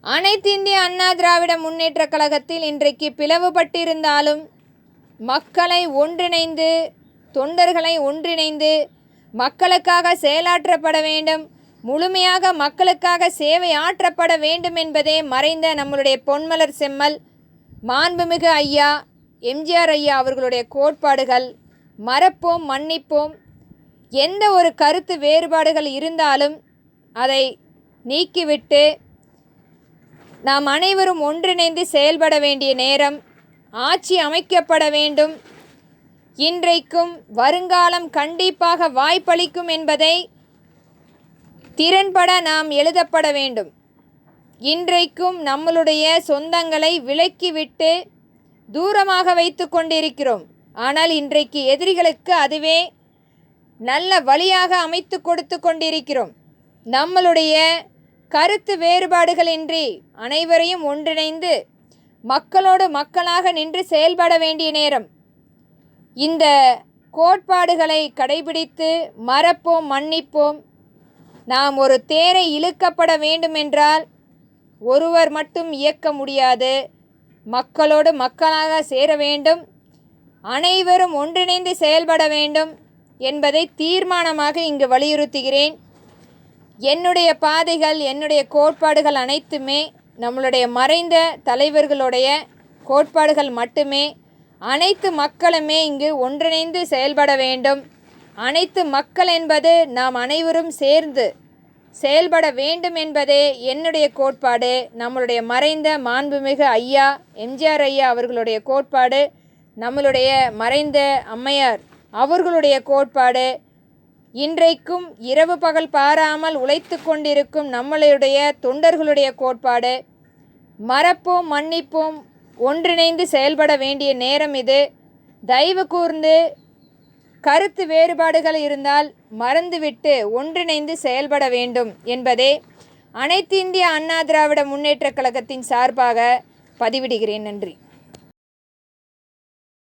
அனைத்து இந்திய அண்ணா திராவிட முன்னேற்றக் கழகத்தில் இன்றைக்கு பிளவுபட்டிருந்தாலும் மக்களை ஒன்றிணைந்து, தொண்டர்களை ஒன்றிணைந்து மக்களுக்காக செயலாற்றப்பட வேண்டும், முழுமையாக மக்களுக்காக சேவை ஆற்றப்பட வேண்டும் என்பதே மறைந்த நம்மளுடைய பொன்மலர் செம்மல் மாண்புமிகு ஐயா எம்ஜிஆர் ஐயா அவர்களுடைய கோட்பாடுகள். மறப்போம், மன்னிப்போம். எந்த ஒரு கருத்து வேறுபாடுகள் இருந்தாலும் அதை நீக்கிவிட்டு நாம் அனைவரும் ஒன்றிணைந்து செயல்பட வேண்டிய நேரம். ஆட்சி அமைக்கப்பட வேண்டும். இன்றைக்கும் வருங்காலம் கண்டிப்பாக வாய்ப்பளிக்கும் என்பதை திறன்பட நாம் எழுதப்பட வேண்டும். இன்றைக்கும் நம்மளுடைய சொந்தங்களை விலக்கிவிட்டு தூரமாக வைத்து கொண்டிருக்கிறோம். ஆனால் இன்றைக்கு எதிரிகளுக்கு அதுவே நல்ல வழியாக அமைத்து கொடுத்து கொண்டிருக்கிறோம். நம்மளுடைய கருத்து வேறுபாடுகளின்றி அனைவரையும் ஒன்றிணைந்து மக்களோடு மக்களாக நின்று செயல்பட வேண்டிய நேரம். இந்த கோட்பாடுகளை கடைபிடித்து மறப்போம், மன்னிப்போம். நாம் ஒரு தேரை இழுக்கப்பட வேண்டுமென்றால் ஒருவர் மட்டும் இயக்க முடியாது. மக்களோடு மக்களாக சேர வேண்டும், அனைவரும் ஒன்றிணைந்து செயல்பட வேண்டும் என்பதை தீர்மானமாக இங்கு வலியுறுத்துகிறேன். என்னுடைய பாதைகள், என்னுடைய கோட்பாடுகள் அனைத்துமே நம்மளுடைய மறைந்த தலைவர்களுடைய கோட்பாடுகள் மட்டுமே. அனைத்து மக்களுமே இங்கு ஒன்றிணைந்து செயல்பட வேண்டும். அனைத்து மக்கள் என்பது நாம் அனைவரும் சேர்ந்து செயல்பட வேண்டும் என்பதே என்னுடைய கோட்பாடு. நம்மளுடைய மறைந்த மாண்புமிகு ஐயா எம்ஜிஆர் ஐயா அவர்களுடைய கோட்பாடு, நம்மளுடைய மறைந்த அம்மையார் அவர்களுடைய கோட்பாடு, இன்றைக்கும் இரவு பகல் பாராமல் உழைத்து கொண்டிருக்கும் நம்மளுடைய தொண்டர்களுடைய கோட்பாடு. மறப்போம், மன்னிப்போம், ஒன்றிணைந்து செயல்பட வேண்டிய நேரம் இது. தயவு கூர்ந்து கருத்து வேறுபாடுகள் இருந்தால் மறந்துவிட்டு ஒன்றிணைந்து செயல்பட வேண்டும் என்பதே அனைத்து இந்திய அண்ணா திராவிட முன்னேற்றக் கழகத்தின் சார்பாக பதிவிடுகிறேன். நன்றி.